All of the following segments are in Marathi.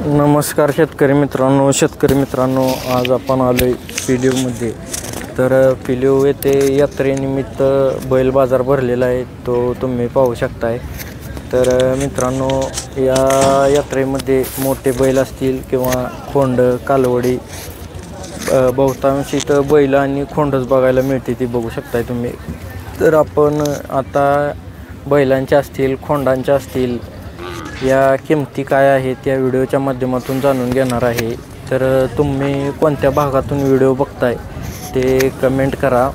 नमस्कार शेतकरी मित्रांनो, आज आपण आलो आहे पिलीवमध्ये. तर पिलीव येथे यात्रेनिमित्त बैल बाजार भरलेला आहे, तो तुम्ही पाहू शकताय. तर मित्रांनो, या यात्रेमध्ये मोठे बैल असतील किंवा खोंड कालवडी, बहुतांश इथं बैल आणि खोंडच बघायला मिळते, ती बघू शकताय तुम्ही. तर आपण आता बैलांच्या असतील खोंडांच्या असतील या किमती काय आहेत या व्हिडिओच्या माध्यमातून जाणून घेणार आहे. तर तुम्ही कोणत्या भागातून व्हिडिओ बघताय ते कमेंट करा.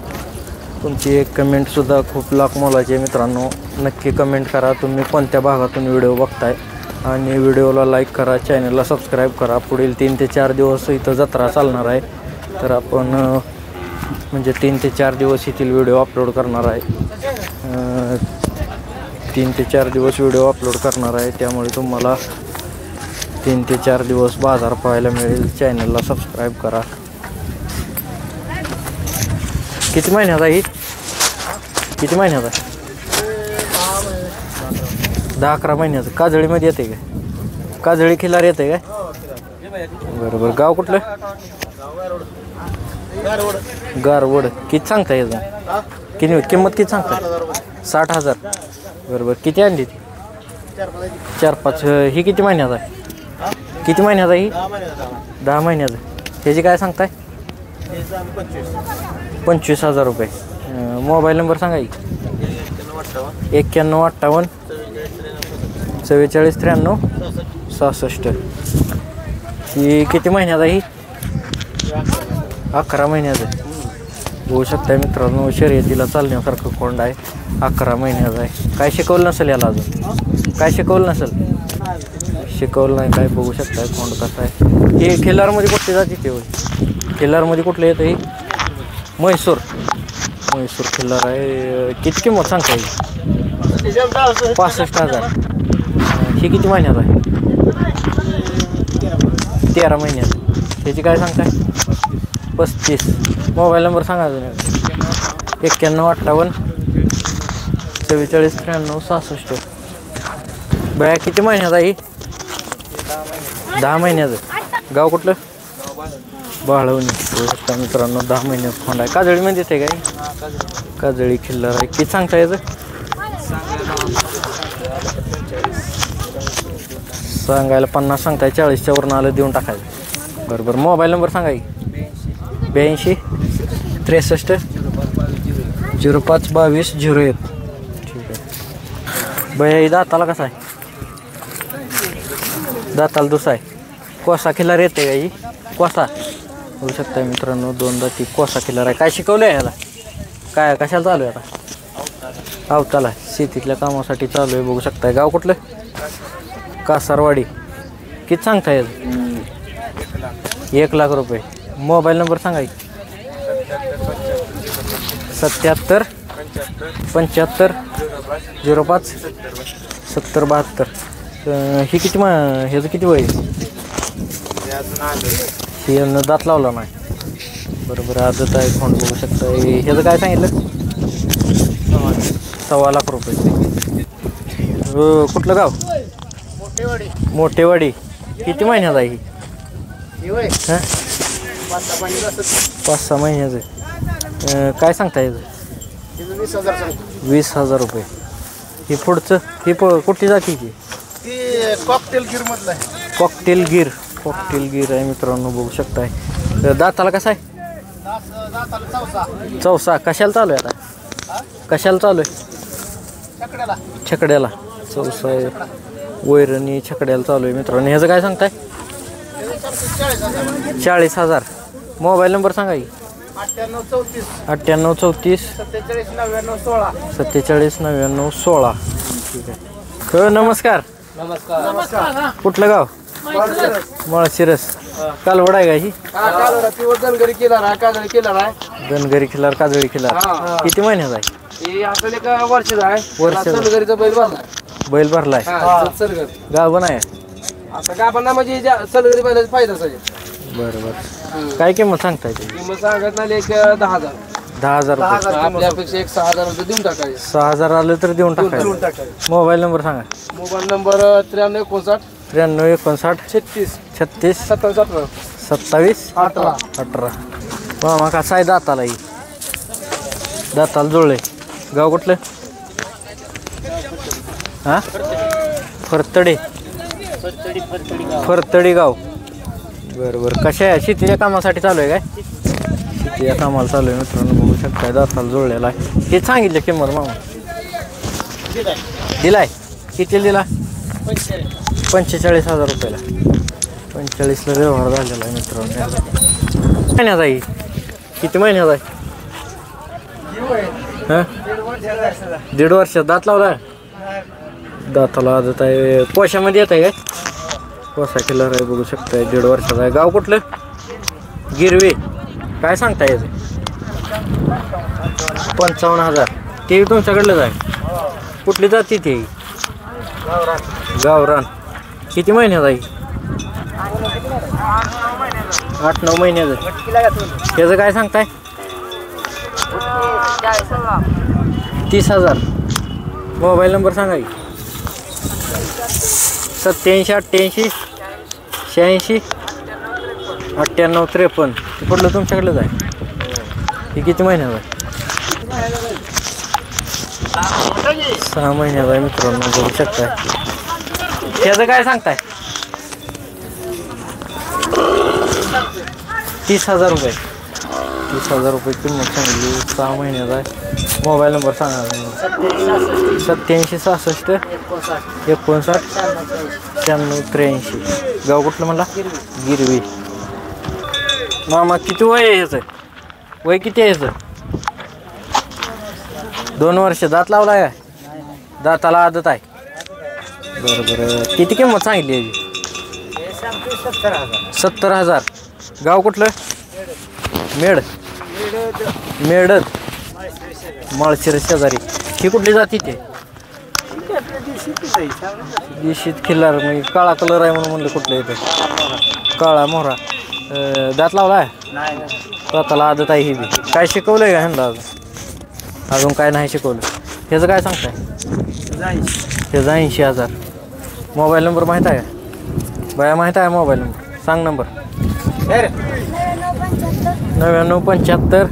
तुमची एक कमेंटसुद्धा खूप लाख मोलाची आहे मित्रांनो. नक्की कमेंट करा तुम्ही कोणत्या भागातून व्हिडिओ बघताय आणि व्हिडिओला लाईक करा, चॅनलला सबस्क्राईब करा. पुढील 3 ते 4 दिवस इथं जत्रा चालणार आहे. तर आपण म्हणजे 3 ते 4 दिवस येथील व्हिडिओ अपलोड करणार आहे. 3 ते 4 दिवस व्हिडिओ अपलोड करणार आहे, त्यामुळे तुम्हाला 3 ते 4 दिवस बाजार पाहायला मिळेल. चॅनलला सबस्क्राईब करा. किती महिन्याचा आहे? किती महिन्याचा? 10-11 महिन्याचं. काजळीमध्ये येते काय? काजळी खिलार येते काय? बरोबर. गाव कुठलं? गारवड. किती सांगता याचं? किती किंमत किती सांगता? 60,000. बरोबर. किती आणली ती? 4-5. ही किती महिन्याचा आहे? किती महिन्याचा ही? 10 महिन्याचं. ह्याची काय सांगताय? 25,000 रुपये. मोबाईल नंबर सांगा की. 9158 4493 66. ही किती महिन्याचा ही? 11 महिन्याचं. होऊ शकतं मित्रांनो, शर्यतीला चालण्यासारखं खोंड आहे. 11 महिन्याचा आहे. काय शिकवलं नसेल याला अजून? काय शिकवलं नसेल? शिकवलं नाही काय? बघू शकता खोंड कसं आहे. हे खिल्लारमध्ये कुठली जाते ते होय? खिल्लारमध्ये कुठलं येतं हे? म्हैसूर खिल्लार आहे. किती किंमत सांगता येईल? 65,000. ही किती महिन्याचा आहे? 13 महिन्याचा. ह्याची काय सांगताय? 35. मोबाईल नंबर सांगा अजून. 9158 4493 66. बया किती महिन्याचा आहे? 10 महिन्याचं. गाव कुठलं? बाळवणी. मित्रांनो 10 महिन्याचं खोंड आहे. काजळीमध्ये येते काय? काजळी खिल्लार आहे. किती सांगता याचं? सांगायला 50 सांगताय. 40च्या वरून आलं देऊन टाकायचं. बरोबर. मोबाईल नंबर सांगा की. 82 63 05 22 01. ठीक आहे. बया ही दाताला कसा आहे? दाताला दुसरा आहे. कोसा खिल्लार येते का ही? कोसा होऊ शकता मित्रांनो. 2 दाती कोसा खिल्लार आहे. काय शिकवलं आहे ह्याला? काय कशाला चालू आहे आता? अवताला शेतीतल्या कामासाठी चालू आहे, बघू शकताय. गाव कुठलं? कासारवाडी. किती सांगता येईल? 1 लाख रुपये. मोबाईल नंबर सांगा की. 77 75 05 70 72. ही किती ह्याचं किती वय? ही दात लावला नाही. बरोबर. आदत आहे. खोंड बघू शकता. ह्याचं काय सांगितलं? 1.25 लाख रुपये. कुठलं गाव? मोठेवाडी. किती महिन्याचा आहे ही? 5-6 महिन्याचं. काय सांगता याचं? 20,000 रुपये. ही पुढचं ही कुठली जातीची? कॉकटेल गिर मधला आहे. कॉकटेल गिर आहे मित्रांनो, बघू शकताय. दाताला कसा आहे? चौसा. कशाला चालू आहे आता? कशाला चालू आहे? छकड्याला. चौसा आहे. वैरणी छकड्याला चालू आहे मित्रांनो. ह्याचं काय सांगताय? 40,000. मोबाईल नंबर सांगा की. 98 34 47 99 16. ठीक आहे. नमस्कार. कुठलं गाव? माळशिरस. कालवड आहे का ही? धनगरी खिल्लार काजळी खिल्लार. किती महिन्याचा आहे? वर्षाचा बैल भरलाय. गाव आहे आता गावांना म्हणजे सलगरी बैलाचा फायदा आहे. बरोबर. काय किंमत सांगताय? किंमत सांगत नाही. 10,000. 10,000 रुपये. आपल्यापेक्षा 6,000 रुपये देऊन टाकायचे. 6,000 आलं तर देऊन टाकायचं. मोबाईल नंबर सांगा. Mobile number 93 59 93 59 36 36 17 27 18 18. मामा कसा आहे दाताला ही? दाताला जुळले. गाव कुठलं? हां फरतडी फरतडी गाव. बरं बरं. कशा आहे? शेतीच्या कामासाठी चालू आहे काय? शेतीच्या कामाला चालू आहे मित्रांनो. बघू शकताय दाताला जुळलेला आहे. हे सांगितलं किंमत मामा? दिलाय. किती दिला? 45,000 रुपयाला. 45ला व्यवहार झालेला आहे मित्रांनो. महिन्यात आहे? किती महिन्यात आहे? हां 1.5 वर्षात. दात लावला? दाताला आदत आहे. कोशामध्ये येत आहे काय? कोसा किलर आहे बघू शकताय. 1.5 वर्षाचा आहे. गाव कुठलं? गिरवी. काय सांगताय याचे? 55,000. ते तुमच्याकडलंच आहे? कुठली जाती ती? गावरान. किती महिन्यात आहे? 8-9 महिन्याचं. त्याचं काय सांगताय? 30,000. मोबाईल नंबर सांगा की. 87 88 86 98 53. ते कुठलं तुमच्याकडलंच आहे? हे किती महिन्यात आहे? 6 महिन्यात आहे मित्रांनो. बघू शकताय. त्याचं काय सांगताय? 30,000 रुपये. 30,000 रुपये किंमत सांगली. 6 महिन्यात आहे. मोबाईल नंबर सांगा. 87 66 59 96 83. गाव कुठलं म्हणला? गिरवी. मामा किती वय आहे ह्याचं? वय किती आहे ह्याचं? 2 वर्ष. दात लावला आहे? दाताला आदत आहे. बरं बरं. किती किंमत सांगितली याची? 70,000. गाव कुठलं? मेड मेडद माळशिरस शेजारी. ही कुठली जाती ते? देशीत खिल्लार. म्हणजे काळा कलर आहे म्हणून म्हणलं कुठलं येतं? काळा मोहरा. दात लावला आहे? दाताला आदत आहे. ही बी काय शिकवलं आहे का ह्यांना? अजून काय नाही शिकवलं. ह्याचं काय सांगताय? त्याचं 80,000. मोबाईल नंबर माहीत आहे का? बाया माहीत आहे मोबाईल नंबर? सांग नंबर. 99 75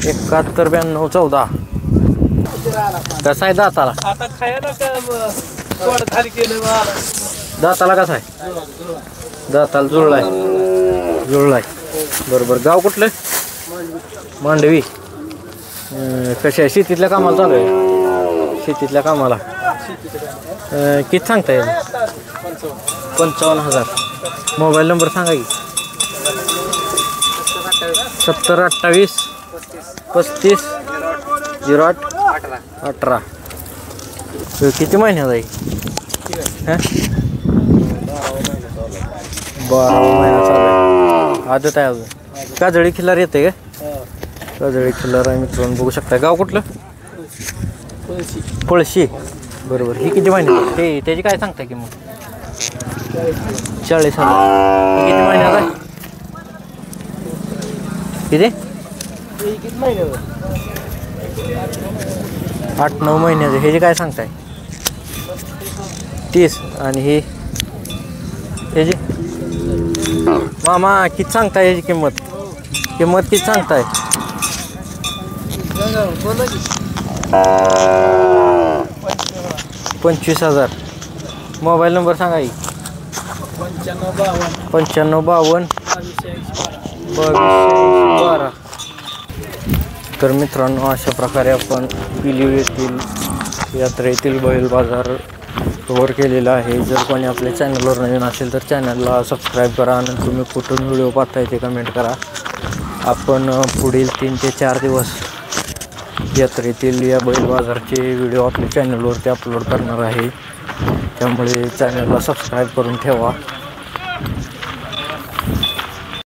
71 92 14. कसा आहे दाताला? दाताला कसा आहे? दाताला जुळलाय. जुळलाय. बरोबर. गाव कुठलं? मांडवी. कशा आहे? शेतीतल्या कामाला चालू आहे? शेतीतल्या कामाला. किती सांगताय? 55,000. मोबाईल नंबर सांगा की. 70 28 35 08 18. किती महिन्यात आहे? 12 महिना चालू आहे. आदत आहे अजून. काजळी खिल्लार येते का? काजळी खिल्लार आहे मित्रांनो. बघू शकता. गाव कुठलं? पळशी. बरोबर. ही किती महिन्यात? ते त्याची काय सांगताय की मग? 40,000. किती महिन्यात आहे? किती? 8-9 महिन्याचे. ह्याची काय सांगताय? 30. आणि ही ह्याची? मामा किती सांगताय ह्याची किंमत? किंमत किती सांगताय? 25,000. मोबाईल नंबर सांगा की. 95 52 12. तर मित्रांनो अशा प्रकारे आपण पिलीव येथील यात्रेतील बैल बाजार कव्हर केलेला आहे. जर कोणी आपल्या चॅनलवर नवीन असेल तर चॅनलला सबस्क्राईब करा आणि तुम्ही कुठून व्हिडिओ पाहताय ते कमेंट करा. आपण पुढील 3 ते 4 दिवस यात्रेतील या बैल बाजारचे व्हिडिओ आपल्या चॅनलवरती अपलोड करणार आहे. त्यामुळे चॅनलला सबस्क्राईब करून ठेवा.